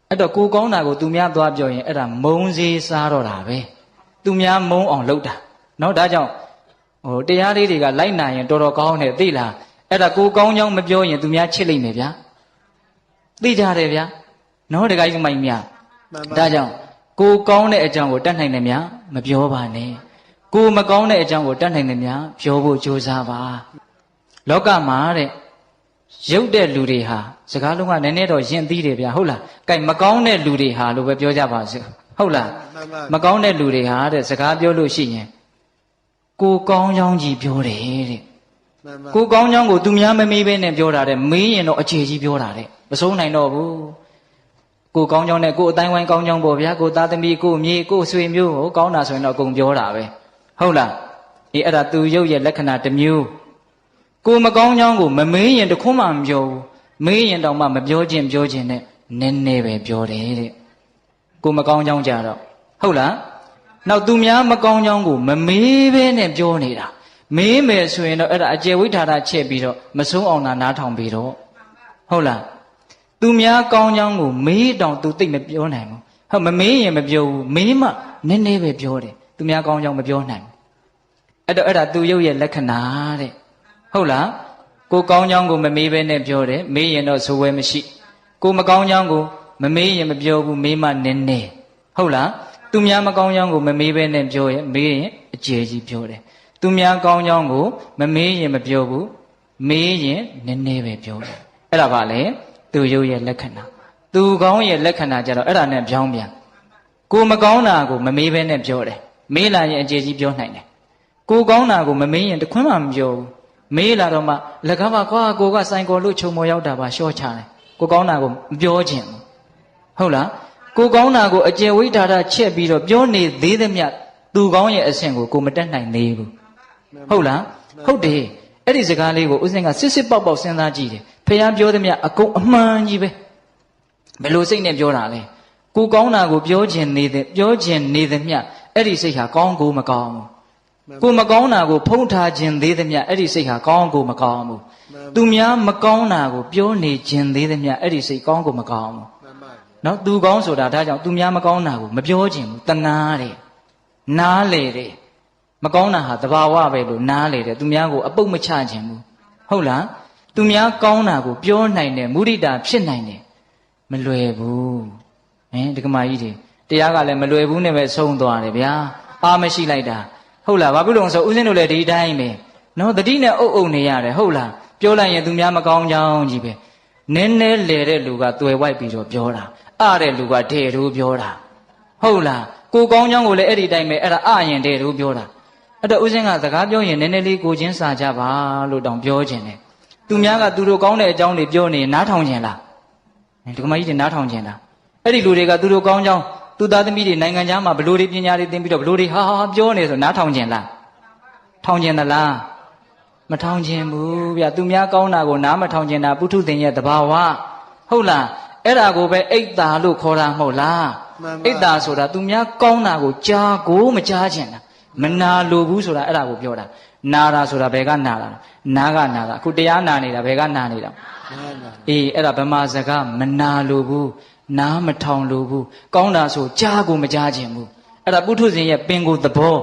အဲ့တော့ကိုကောင်းတာကိုသူများသွားပြောရင်အဲ့ဒါမုံစေးစားတော့တာပဲသူများမုံအောင်လုပ်တာနော်ဒါကြောင့်ဟိုတရားလေးတွေကလိုက်နိုင်ရင်တော်တော်ကောင်းတယ်သိလားအဲ့ဒါကိုကောင်းကြောင်းမပြောရင်သူများချစ်လိမ့်မယ်ဗျာသိကြတယ်ဗျာနော်တခါကြီးမိုင်များဒါကြောင့်ကိုကောင်းတဲ့အကြောင်းကိုတတ်နိုင်တယ်များမပြောပါနဲ့ကိုမကောင်းတဲ့အကြောင်းကိုတတ်နိုင်တယ်များပြောဖို့ကြိုးစားပါလောကမှာတဲ့ရုပ်တဲ့လူတွေဟာစကားလုံးကနည်းနည်းတော့ယဉ်သိတယ်ဗျာဟုတ်လားကဲမကောင်းတဲ့လူတွေဟာလို့ပဲပြောကြပါစို့ဟုတ်လားမကောင်းတဲ့လူတွေဟာတဲ့စကားပြောလို့ရှိရင်ကိုကောင်းကြောင်းကြီးပြောတယ်တဲ့ကိုကောင်းကြောင်းကိုသူများမမေးဘဲနဲ့ပြောတာတဲ့မေးရင်တော့အခြေကြီးပြောတာတဲ့မစိုးနိုင်တော့ဘူးကိုကောင်းကြောင်းနဲ့ကိုအတိုင်းဝိုင်းကောင်းကြောင်းပေါ့ဗျာကိုသားသမီးကိုမြေကိုဆွေမျိုးကိုကောင်းတာဆိုရင်တော့အကုန်ပြောတာပဲဟုတ်လားအေးအဲ့ဒါသူရုပ်ရဲ့လက္ခဏာတစ်မျိုးကိုမကောင်းကြောင်းကိုမမေးရင်တခွန်းမှမပြောဘူးမေးရင်တောင်မှမပြောခြင်းနဲ့နည်းနည်းပဲပြောတယ်တဲ့ကိုမကောင်းကြောင်းကြတော့ဟုတ်လားနောက်သူများမကောင်းကြောင်းကိုမမေးဘဲနဲ့ပြောနေတာမေးမယ်ဆိုရင်တော့အဲ့ဒါအကျေဝိထာရချက်ပြီးတော့မဆုံးအောင်နားထောင်ပြီးတော့ဟုတ်လားသူများကောင်းကြောင်းကိုမေးတောင်သူသိမပြောနိုင်ဘူးဟုတ်မမေးရင်မပြောဘူးမေးမှနည်းနည်းပဲပြောတယ်သူများကောင်းကြောင်းမပြောနိုင်ဘူးအဲ့တော့အဲ့ဒါသူရုပ်ရဲ့လက္ခဏာတဲ့ဟုတ်လားကိုကောင်းကြောင်းကိုမမေးဘဲနဲ့ပြောတယ်မေးရင်တော့ဇိုးဝဲမရှိကိုမကောင်းကြောင်းကိုမမေးရင်မပြောဘူးမေးမှနည်းနည်းဟုတ်လားသူများမကောင်းကြောင်းကိုမမေးဘဲနဲ့ပြောရင်မေးရင်အကျယ်ကြီးပြောတယ်သူများကောင်းကြောင်းကိုမမေးရင်မပြောဘူးမေးရင်နည်းနည်းပဲပြောတယ်အဲ့ဒါပါလေသူရုပ်ရဲ့လက္ခဏာသူကောင်းရဲ့လက္ခဏာကြတော့အဲ့ဒါနဲ့ပြောင်းပြန်ကိုမကောင်းတာကိုမမေးဘဲနဲ့ပြောတယ်မေးလာရင်အကျယ်ကြီးပြောနိုင်တယ်ကိုကောင်းတာကိုမမေးရင်တခွန်းမှမပြောဘူးမေးလာတော့မှလကားပါကွာကိုကစိုင်ကော်လို့ခြုံမော်ရောက်တာပါရှော့ချတယ်ကိုကောင်းတာကိုမပြောခြင်းဟုတ်လားကိုကောင်းတာကိုအကျယ်ဝိထာရချက်ပြီးတော့ပြောနေသေးသမျှသူကောင်းရဲ့အဆင့်ကိုကိုမတက်နိုင်သေးဘူးဟုတ်လားဟုတ်တယ်အဲ့ဒီစကားလေးကိုဦးစင်းကစစ်စစ်ပေါက်ပေါက်စဉ်းစားကြည့်တယ်ဖះပြောသမျှအကုန်အမှန်ကြီးပဲဘယ်လိုစိတ်နဲ့ပြောတာလဲကိုကောင်းတာကိုပြောခြင်းနေသမျှအဲ့ဒီစိတ်ဟာကောင်းကိုမကောင်းဘူးကိုမကောင်းတာကိုဖုံးထားခြင်းသေးသမျှအဲ့ဒီစိတ်ဟာကောင်းကိုမကောင်းဘူးသူများမကောင်းတာကိုပြောနေခြင်းသေးသမျှအဲ့ဒီစိတ်ကောင်းကိုမကောင်းဘူးနော်သူကောင်းဆိုတာဒါကြောင့်သူများမကောင်းတာကိုမပြောခြင်းဘူးတနာတယ်နားလေတယ်မကောင်းတာဟာသဘာဝပဲလို့နားလေတယ်သူများကိုအပုတ်မချခြင်းဘူးဟုတ်လားသူများကောင်းတာကိုပြောနိုင်တယ်မုဒိတာဖြစ်နိုင်တယ်မလွယ်ဘူးဒကမာကြီးတွေတရားကလည်းမလွယ်ဘူးနဲ့ပဲဆုံးသွားတယ်ဗျာအားမရှိလိုက်တာဟုတ်လားဘာဖြစ်လို့ဆိုဦးဇင်းတို့လည်းဒီတိုင်းပဲနော်တတိနဲ့အုပ်နေရတယ်ဟုတ်လားပြောလိုက်ရင်သူများမကောင်းကြောင်းကြီးပဲနည်းနည်းလေတဲ့လူကသွယ်ဝိုက်ပြီးတော့ပြောတာအတဲ့လူကဒဲတို့ပြောတာဟုတ်လားကိုကောင်းကြောင်းကိုလည်းအဲ့ဒီတိုင်းပဲအဲ့ဒါအရင်ဒဲတို့ပြောတာအဲ့တော့ဦးဇင်းကစကားပြောရင်နည်းနည်းလေးကိုချင်းစာကြပါလို့တောင်ပြောခြင်းတယ်သူများကသူတို့ကောင်းတဲ့အကြောင်းတွေပြောနေနားထောင်ခြင်းလားဒီကမကြီးတွေနားထောင်ခြင်းလားအဲ့ဒီလူတွေကသူတို့ကောင်းကြောင်းသူသားသမီးတွေနိုင်ငံခြားမှာဘလို့တွေပညာတွေသင်ပြီးတော့ဘလို့တွေဟာပြောနေဆိုနားထောင်ခြင်းလားထောင်ခြင်းသလားမထောင်ခြင်းဘူးဗျသူများကောင်းတာကိုနားမထောင်ခြင်းတာပုထုသင်ရဲ့သဘာဝဟုတ်လားအဲ့ဒါကိုပဲအိတ်တာလို့ခေါ်တာမဟုတ်လားအိတ်တာဆိုတာသူများကောင်းတာကိုကြားကိုမကြားခြင်းတာမနာလိုဘူးဆိုတာအဲ့ဒါကိုပြောတာနာတာဆိုတာဘယ်ကနာတာနာကနာတာအခုတရားနာနေတာဘယ်ကနာနေတာအေးအဲ့ဒါဗမာစကားမနာလိုဘူးနားမထောင်လိုဘူးကောင်းတာဆိုကြားကိုမကြားခြင်းဘူးအဲ့ဒါပုထုဇဉ်ရဲ့ပင်ကိုယ်သဘော